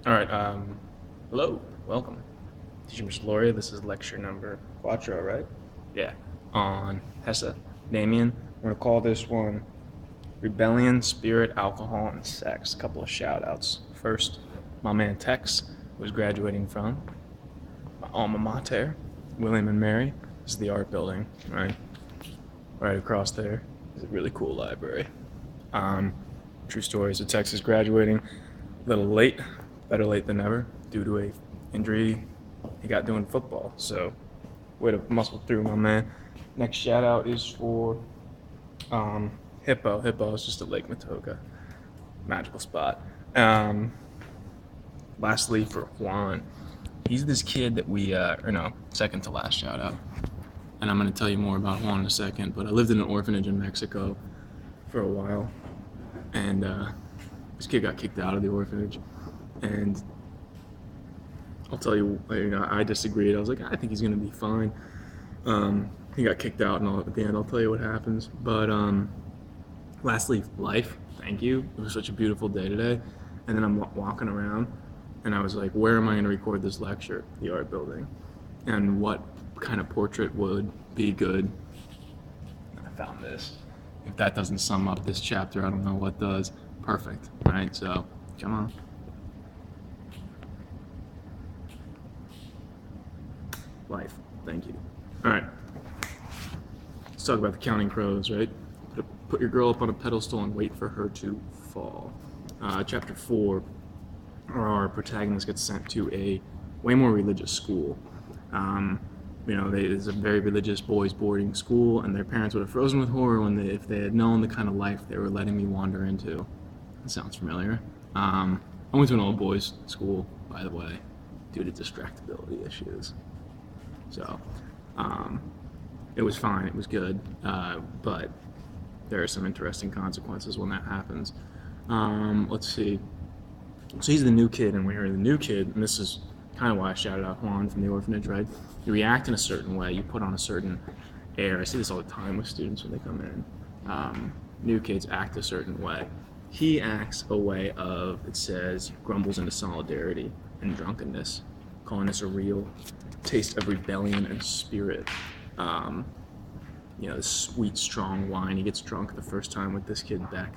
All right. Hello. Welcome. Teacher Miss Loria, this is lecture number quattro, right? Yeah. On Hesse. Demian. We're going to call this one Rebellion, Spirit, Alcohol, and Sex. A couple of shout outs. First, my man Tex was graduating from my alma mater, William and Mary. This is the art building, right? Right across there is a really cool library. Um, True story. So Tex is graduating a little late, better late than never, due to a injury he got doing football. So way to muscle through, my man. Next shout out is for Hippo. Hippo is just a Lake Matoka magical spot. Um, Lastly, for Juan, he's this kid that or no, second to last shout out. And I'm going to tell you more about Juan in a second, but I lived in an orphanage in Mexico for a while. And this kid got kicked out of the orphanage. And I'll tell you, I disagreed. I was like, I think he's going to be fine. He got kicked out and all at the end. I'll tell you what happens. But lastly, life. Thank you. It was such a beautiful day today. And then I'm walking around, and I was like, where am I going to record this lecture? The art building. And what kind of portrait would be good? And I found this. If that doesn't sum up this chapter, I don't know what does. Perfect. All right, so come on. Life. Thank you. All right. Let's talk about the Counting Crows, right? Put your girl up on a pedestal and wait for her to fall. Chapter 4, our protagonist gets sent to a way more religious school. It's a very religious boys' boarding school, and their parents would have frozen with horror if they had known the kind of life they were letting me wander into. That sounds familiar. I went to an all boys school, by the way, due to distractibility issues. So, it was fine. It was good, but there are some interesting consequences when that happens. Let's see. So he's the new kid, and when you're the new kid, and this is kind of why I shouted out Juan from the orphanage, right? You react in a certain way. You put on a certain air. I see this all the time with students when they come in. New kids act a certain way. He acts a way of, it says, grumbles into solidarity and drunkenness, calling this a real taste of rebellion and spirit. This sweet, strong wine. He gets drunk the first time with this kid Beck,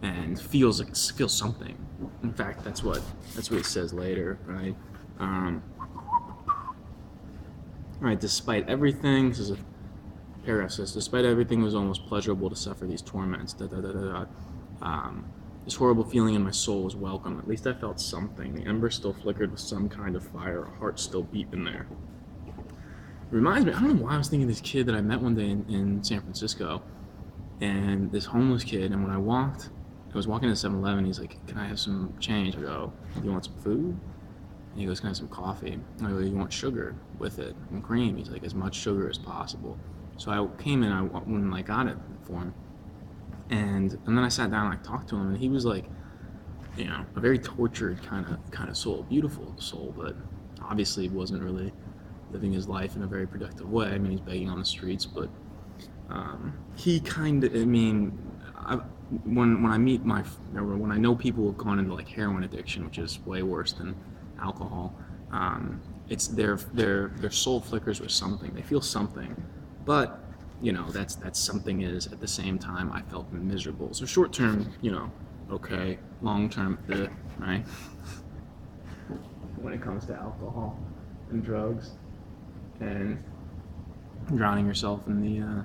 and feels something. In fact, that's what he says later, right? Right. Despite everything, this is a paragraph says, despite everything, it was almost pleasurable to suffer these torments. This horrible feeling in my soul was welcome. At least I felt something. The ember still flickered with some kind of fire. A heart still beat in there. It reminds me, I don't know why I was thinking of this kid that I met one day in San Francisco, and this homeless kid, and when I was walking to 7-Eleven, he's like, can I have some change? I go, do you want some food? And he goes, can I have some coffee? I go, you want sugar with it and cream? He's like, as much sugar as possible. So I came in, when I got it for him, and then I sat down and I talked to him, and he was like, a very tortured kind of soul, beautiful soul, but obviously wasn't really living his life in a very productive way. I mean, he's begging on the streets, but he kind of, when I know people who've gone into like heroin addiction, which is way worse than alcohol, it's their soul flickers with something. They feel something, but that's something is at the same time I felt miserable. So short term, okay. Long term, right? When it comes to alcohol and drugs and drowning yourself in the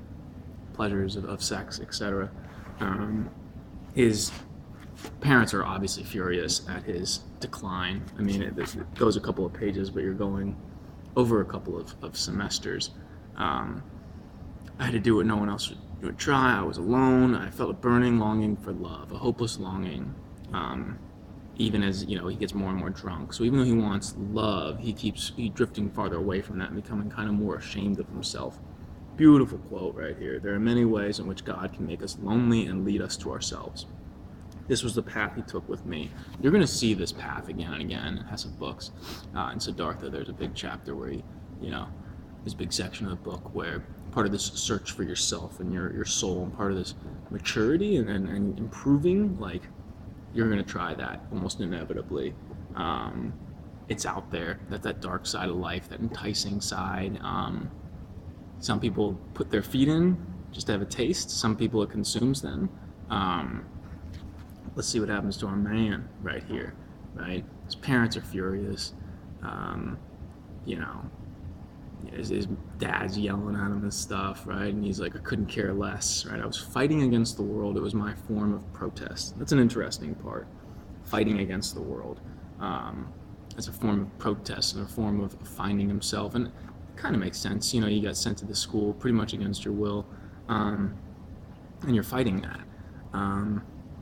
pleasures of sex, etc. His parents are obviously furious at his decline. I mean, it goes a couple of pages, but you're going over a couple of semesters. I had to do what no one else would try. I was alone. I felt a burning longing for love, a hopeless longing, even as, he gets more and more drunk. So even though he wants love, he's drifting farther away from that and becoming kind of more ashamed of himself. Beautiful quote right here. There are many ways in which God can make us lonely and lead us to ourselves. This was the path he took with me. You're going to see this path again and again in Hesse books. In Siddhartha, there's a big chapter where this big section of the book where part of this search for yourself and your soul, and part of this maturity and improving, like you're going to try that almost inevitably. It's out there, that dark side of life, that enticing side. Some people put their feet in just to have a taste. Some people, it consumes them. Let's see what happens to our man right here, right? His parents are furious. You know, his dad's yelling at him and stuff, right? And he's like, I couldn't care less, right? I was fighting against the world. It was my form of protest. That's an interesting part. Fighting against the world as a form of protest and a form of finding himself. And it kind of makes sense. You know, you got sent to the school pretty much against your will, and you're fighting that.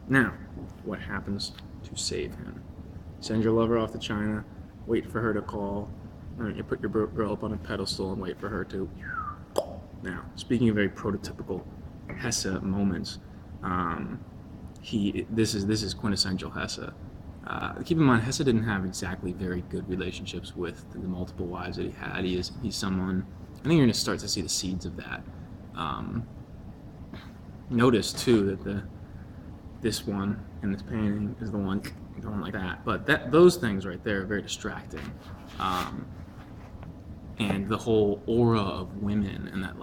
Now, what happens to save him? Send your lover off to China, wait for her to call, and you put your girl up on a pedestal and wait for her to. Now, speaking of very prototypical Hesse moments, this is quintessential Hesse. Keep in mind, Hesse didn't have exactly very good relationships with the multiple wives that he had. He's someone. I think you're going to start to see the seeds of that. Notice too that this one in this painting is the one going like that. But those things right there are very distracting. And the whole aura of women and that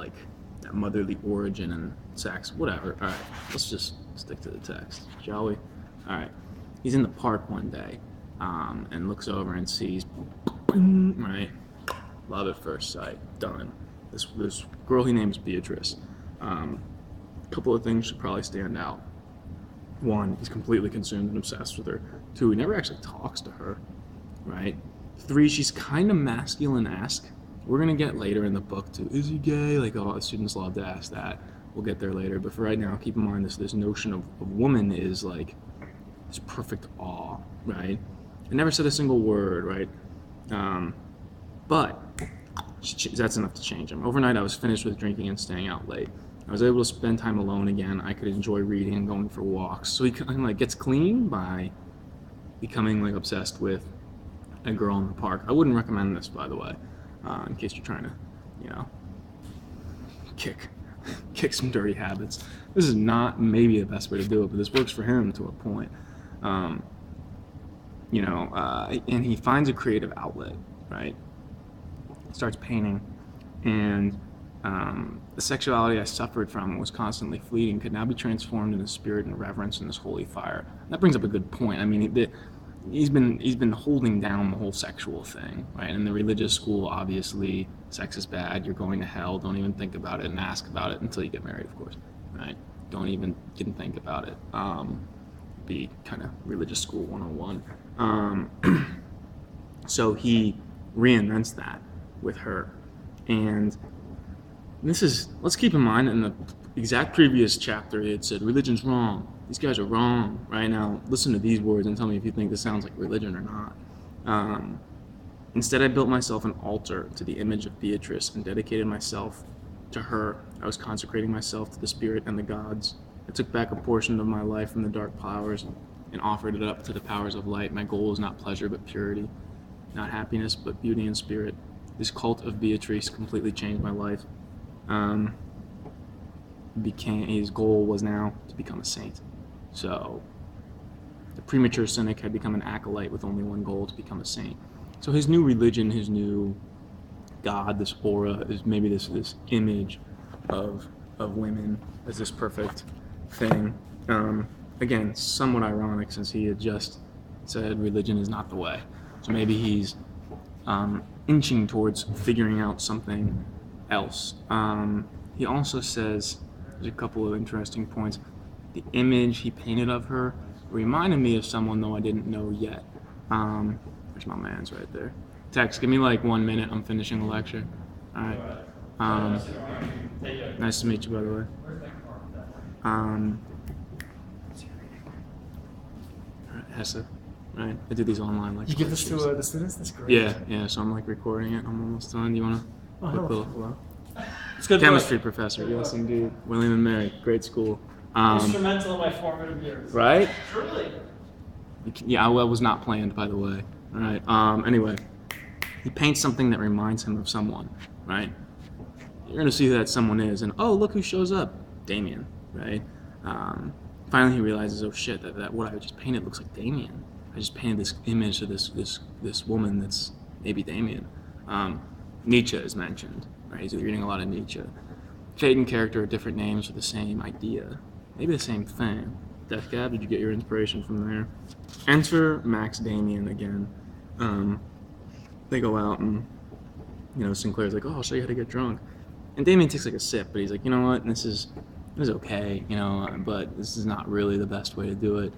motherly origin and sex, whatever. All right, let's just stick to the text, shall we? All right. He's in the park one day and looks over and sees, right? Love at first sight, done. This girl he names Beatrice. A couple of things should probably stand out. One, he's completely consumed and obsessed with her. Two, he never actually talks to her, right? Three, she's kind of masculine-esque. We're going to get later in the book to, is he gay? Like, oh, students love to ask that. We'll get there later. But for right now, keep in mind this notion of woman is like this perfect awe, right? I never said a single word, right? But that's enough to change him. Overnight, I was finished with drinking and staying out late. I was able to spend time alone again. I could enjoy reading and going for walks. So he kind of gets clean by becoming obsessed with a girl in the park. I wouldn't recommend this, by the way, in case you're trying to, kick some dirty habits. This is not maybe the best way to do it, but this works for him to a point. And he finds a creative outlet, right? Starts painting, and the sexuality I suffered from was constantly fleeting, could now be transformed into spirit and reverence in this holy fire. And that brings up a good point. I mean, he's been holding down the whole sexual thing, right? In the religious school, obviously, sex is bad. You're going to hell. Don't even think about it and ask about it until you get married, of course, right? Don't even think about it. Be kind of religious school 101. So he reinvents that with her, and let's keep in mind, in the exact previous chapter, it said religion's wrong. These guys are wrong. Right now, listen to these words and tell me if you think this sounds like religion or not. Instead, I built myself an altar to the image of Beatrice and dedicated myself to her. I was consecrating myself to the spirit and the gods. I took back a portion of my life from the dark powers and offered it up to the powers of light. My goal was not pleasure, but purity. Not happiness, but beauty and spirit. This cult of Beatrice completely changed my life. His goal was now to become a saint. So the premature cynic had become an acolyte with only one goal, to become a saint. So his new religion, his new God, this aura, is maybe this image of women as this perfect thing. Again, somewhat ironic, since he had just said religion is not the way. So maybe he's inching towards figuring out something else. He also says, there's a couple of interesting points. The image he painted of her reminded me of someone, though I didn't know yet. There's my man's right there. Tex, give me 1 minute. I'm finishing the lecture. All right. Nice to meet you, by the way. Hesse, right? I do these online lectures. You give this to the students? That's great. Yeah. So I'm recording it. I'm almost done. You want to? Hello. It's good. Chemistry professor. Yes, indeed. William and Mary. Great school. Instrumental in my formative years. Right? Truly. Yeah, well, was not planned, by the way. All right. Anyway, he paints something that reminds him of someone, right? You're gonna see who that someone is, and oh, look who shows up, Demian, right? finally he realizes, oh shit, that what I just painted looks like Demian. I just painted this image of this woman that's maybe Demian. Nietzsche is mentioned, right? He's reading a lot of Nietzsche. Fate and character are different names for the same idea, maybe the same thing. Death Cab, did you get your inspiration from there? Enter Max Damian again. They go out and, Sinclair's like, oh, I'll show you how to get drunk. And Damian takes like a sip, but he's like, you know what, this is okay, but this is not really the best way to do it.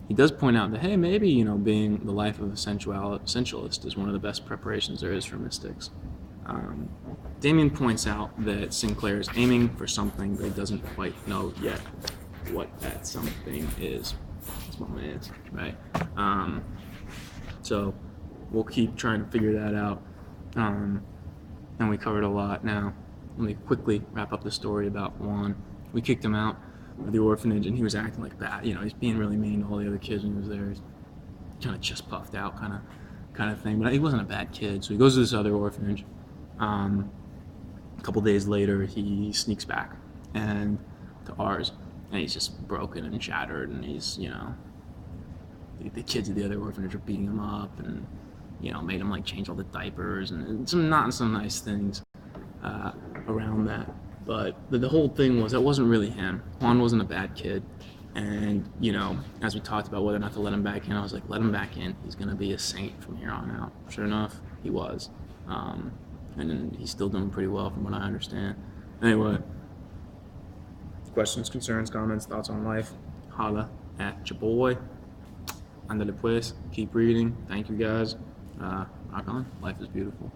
He does point out that, hey, maybe, being the life of a sensualist is one of the best preparations there is for mystics. Demian points out that Sinclair is aiming for something, but he doesn't quite know yet what that something is. That's what it is, right? So we'll keep trying to figure that out. And we covered a lot now. Let me quickly wrap up the story about Juan. We kicked him out of the orphanage, and he was acting like bad. He's being really mean to all the other kids when he was there. He's kind of chest puffed out, kind of thing. But he wasn't a bad kid, so he goes to this other orphanage. A couple days later, he sneaks back and to ours, and he's just broken and shattered, and he's the kids at the other orphanage are beating him up, and made him like change all the diapers and some nice things around that. But the whole thing was that wasn't really him. Juan wasn't a bad kid. And, as we talked about whether or not to let him back in, I was like, let him back in. He's going to be a saint from here on out. Sure enough, he was. And he's still doing pretty well from what I understand. Anyway, questions, concerns, comments, thoughts on life, holla at your boy. Andale pues, keep reading. Thank you guys. Rock on. Life is beautiful.